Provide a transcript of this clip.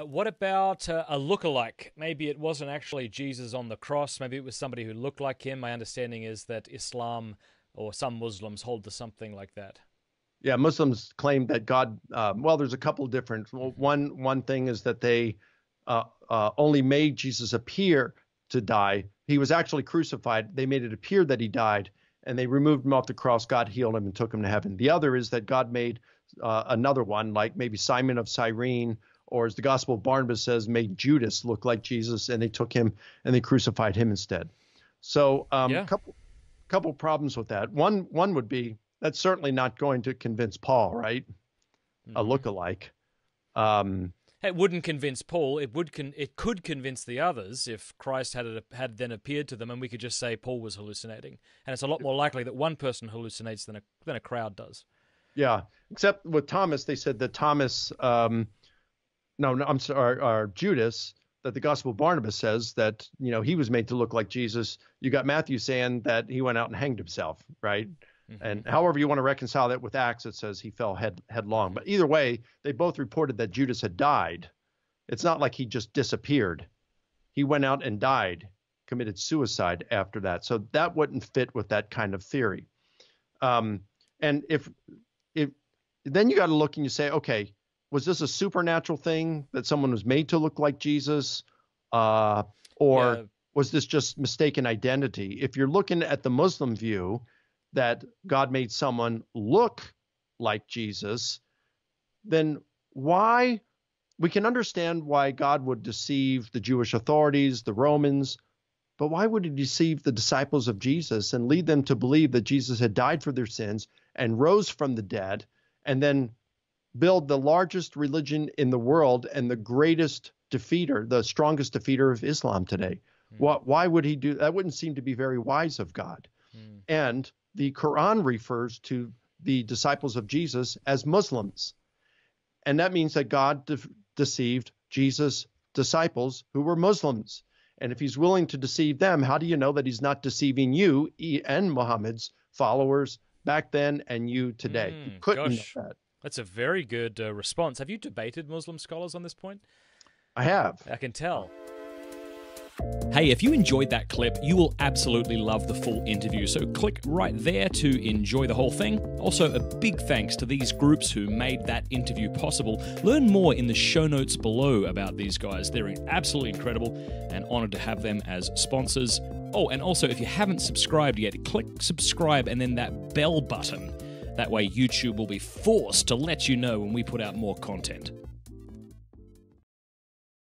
What about a lookalike? Maybe it wasn't actually Jesus on the cross. Maybe it was somebody who looked like him. My understanding is that Islam or some Muslims hold to something like that. Yeah, Muslims claim that God, well, there's a couple different. One thing is that they only made Jesus appear to die. He was actually crucified. They made it appear that he died, and they removed him off the cross. God healed him and took him to heaven. The other is that God made another one, like maybe Simon of Cyrene, or as the Gospel of Barnabas says, made Judas look like Jesus, and they took him and they crucified him instead. So couple problems with that. One would be that's certainly not going to convince Paul, right? A lookalike. It wouldn't convince Paul. It could convince the others if Christ had then appeared to them, and we could just say Paul was hallucinating. And it's a lot more likely that one person hallucinates than a crowd does. Yeah, except with Thomas, they said that Thomas, Judas, that the Gospel of Barnabas says that, he was made to look like Jesus. You got Matthew saying that he went out and hanged himself, right? Mm-hmm. And however you want to reconcile that with Acts, it says he fell headlong. But either way, they both reported that Judas had died. It's not like he just disappeared. He went out and died, committed suicide after that. So that wouldn't fit with that kind of theory. And if then you got to look and you say, okay, was this a supernatural thing that someone was made to look like Jesus? Or was this just mistaken identity? If you're looking at the Muslim view that God made someone look like Jesus, then why? We can understand why God would deceive the Jewish authorities, the Romans, but why would he deceive the disciples of Jesus and lead them to believe that Jesus had died for their sins and rose from the dead, and then build the largest religion in the world and the greatest defeater, the strongest defeater of Islam today? Why would he do that? Wouldn't seem to be very wise of God. And the Quran refers to the disciples of Jesus as Muslims. And that means that God deceived Jesus' disciples who were Muslims. And if he's willing to deceive them, how do you know that he's not deceiving you and Muhammad's followers back then and you today? You couldn't know that. That's a very good response. Have you debated Muslim scholars on this point? I have. I can tell. Hey, if you enjoyed that clip, you will absolutely love the full interview, so click right there to enjoy the whole thing. Also, a big thanks to these groups who made that interview possible. Learn more in the show notes below about these guys. They're absolutely incredible, and honored to have them as sponsors. Oh, and also, if you haven't subscribed yet, click subscribe and then that bell button. That way YouTube will be forced to let you know when we put out more content.